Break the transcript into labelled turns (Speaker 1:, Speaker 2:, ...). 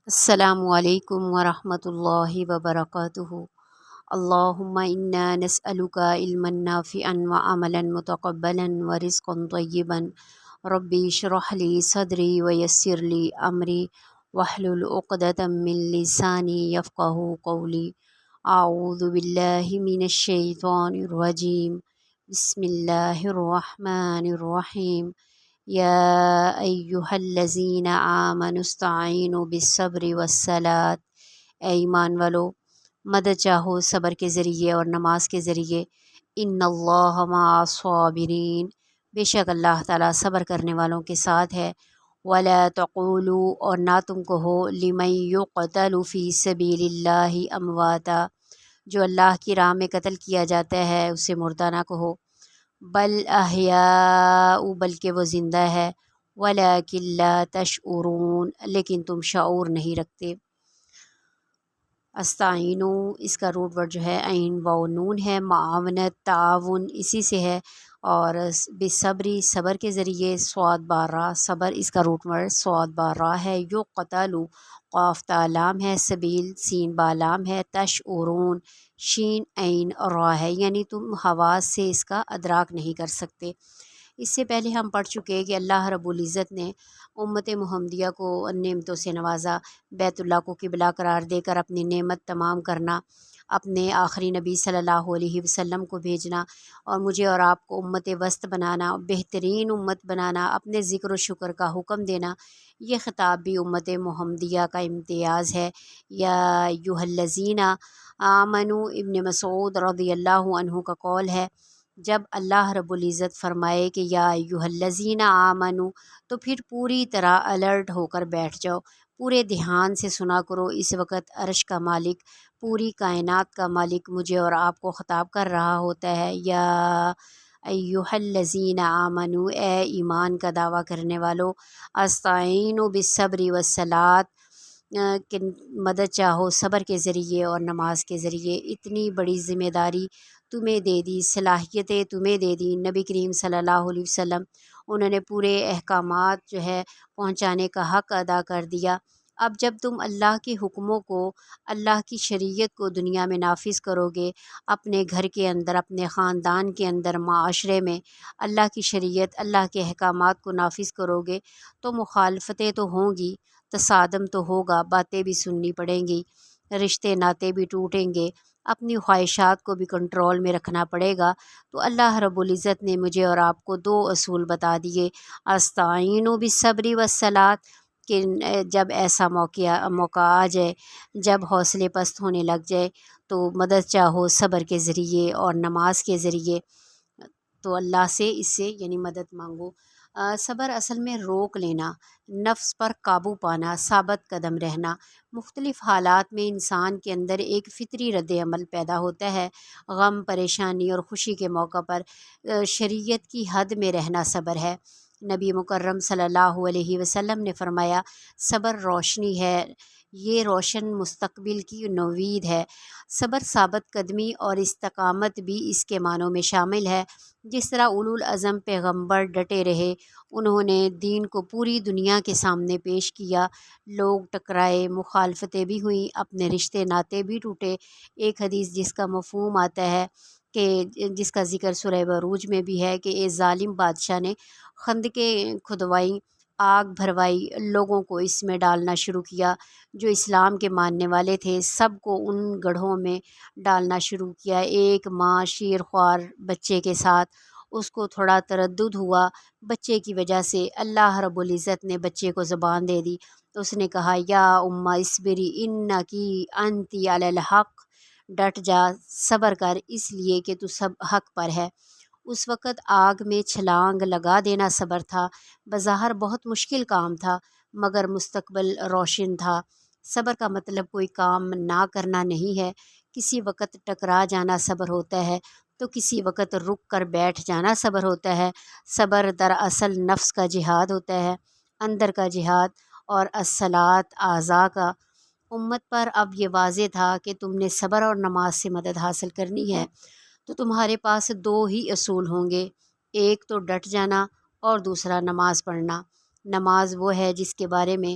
Speaker 1: السلام علیکم ورحمۃ اللہ وبرکاتہ۔ اللہم انا نسألک علما نافعا وعملا متقبلا ورزقا طیبا ربی اشرح لی صدری ویسر لی امری واحلل عقدۃ من لسانی یفقہوا قولی۔ اعوذ باللہ من الشیطان الرجیم، بسم اللہ الرحمن الرحیم۔ یا ایہا الذین آمنوا استعینوا بالصبر والصلاۃ، اے ایمان والو مدد چاہو صبر کے ذریعے اور نماز کے ذریعے۔ ان اللہ مع الصابرین، بے شک اللہ تعالیٰ صبر کرنے والوں کے ساتھ ہے۔ ولا تقولوا، اور نہ تم کہو، لمن یقتل فی سبیل اللہ امواتا، جو اللہ کی راہ میں قتل کیا جاتا ہے اسے مردہ نہ کہو، بل احیاء، بلکہ وہ زندہ ہے، ولکن لا تشعرون، لیکن تم شعور نہیں رکھتے۔ استعینو، اس کا روٹ ورڈ جو ہے عین واو نون ہے، معاونت تعاون اسی سے ہے، اور بصبری صبر کے ذریعے، صاد با را صبر اس کا روٹ ورڈ صاد با را ہے، یو قتلو قاف تا لام ہے، سبیل سین با لام ہے، تشعرون شین عین را ہے، یعنی تم حواس سے اس کا ادراک نہیں کر سکتے۔ اس سے پہلے ہم پڑھ چکے کہ اللہ رب العزت نے امت محمدیہ کو نعمتوں سے نوازا، بیت اللہ کو قبلہ قرار دے کر اپنی نعمت تمام کرنا، اپنے آخری نبی صلی اللہ علیہ وسلم کو بھیجنا، اور مجھے اور آپ کو امت وسط بنانا، بہترین امت بنانا، اپنے ذکر و شکر کا حکم دینا۔ یہ خطاب بھی امت محمدیہ کا امتیاز ہے۔ یا ایھا الذین آمنو، ابن مسعود رضی اللہ عنہ کا قول ہے، جب اللہ رب العزت فرمائے کہ یا ایھا الذین آمنو، تو پھر پوری طرح الرٹ ہو کر بیٹھ جاؤ، پورے دھیان سے سنا کرو۔ اس وقت عرش کا مالک، پوری کائنات کا مالک مجھے اور آپ کو خطاب کر رہا ہوتا ہے، یا ایھا الذین آمنو، اے ایمان کا دعویٰ کرنے والو، استعینوا بالصبر والصلاۃ، کہ مدد چاہو صبر کے ذریعے اور نماز کے ذریعے۔ اتنی بڑی ذمہ داری تمہیں دے دی، صلاحیتیں تمہیں دے دی، نبی کریم صلی اللہ علیہ وسلم انہوں نے پورے احکامات جو ہے پہنچانے کا حق ادا کر دیا۔ اب جب تم اللہ کے حکموں کو، اللہ کی شریعت کو دنیا میں نافذ کرو گے، اپنے گھر کے اندر، اپنے خاندان کے اندر، معاشرے میں اللہ کی شریعت، اللہ کے احکامات کو نافذ کرو گے، تو مخالفتیں تو ہوں گی، تصادم تو ہوگا، باتیں بھی سننی پڑیں گی، رشتے ناتے بھی ٹوٹیں گے، اپنی خواہشات کو بھی کنٹرول میں رکھنا پڑے گا۔ تو اللہ رب العزت نے مجھے اور آپ کو دو اصول بتا دیے، استعینوا بالصبر والصلاۃ، کہ جب ایسا موقع آ جائے، جب حوصلے پست ہونے لگ جائے، تو مدد چاہو صبر کے ذریعے اور نماز کے ذریعے، تو اللہ سے اس سے یعنی مدد مانگو۔ صبر اصل میں روک لینا، نفس پر قابو پانا، ثابت قدم رہنا۔ مختلف حالات میں انسان کے اندر ایک فطری رد عمل پیدا ہوتا ہے، غم، پریشانی اور خوشی کے موقع پر شریعت کی حد میں رہنا صبر ہے۔ نبی مکرم صلی اللہ علیہ وسلم نے فرمایا، صبر روشنی ہے، یہ روشن مستقبل کی نوید ہے۔ صبر ثابت قدمی اور استقامت بھی اس کے معنوں میں شامل ہے۔ جس طرح اولو العزم پیغمبر ڈٹے رہے، انہوں نے دین کو پوری دنیا کے سامنے پیش کیا، لوگ ٹکرائے، مخالفتیں بھی ہوئیں، اپنے رشتے ناتے بھی ٹوٹے۔ ایک حدیث جس کا مفہوم آتا ہے کہ جس کا ذکر سورہ بروج میں بھی ہے کہ ایک ظالم بادشاہ نے خندقیں کھدوائیں، آگ بھروائی، لوگوں کو اس میں ڈالنا شروع کیا، جو اسلام کے ماننے والے تھے سب کو ان گڑھوں میں ڈالنا شروع کیا۔ ایک ماں شیر خوار بچے کے ساتھ، اس کو تھوڑا تردد ہوا بچے کی وجہ سے، اللہ رب العزت نے بچے کو زبان دے دی، تو اس نے کہا، یا اماں اصبری انکی انتی علی الحق، ڈٹ جا، صبر کر، اس لیے کہ تو سب حق پر ہے۔ اس وقت آگ میں چھلانگ لگا دینا صبر تھا، بظاہر بہت مشکل کام تھا، مگر مستقبل روشن تھا۔ صبر کا مطلب کوئی کام نہ کرنا نہیں ہے، کسی وقت ٹکرا جانا صبر ہوتا ہے، تو کسی وقت رک کر بیٹھ جانا صبر ہوتا ہے۔ صبر دراصل نفس کا جہاد ہوتا ہے، اندر کا جہاد، اور الصلاۃ اعضاء کا۔ امت پر اب یہ واضح تھا کہ تم نے صبر اور نماز سے مدد حاصل کرنی ہے، تو تمہارے پاس دو ہی اصول ہوں گے، ایک تو ڈٹ جانا اور دوسرا نماز پڑھنا۔ نماز وہ ہے جس کے بارے میں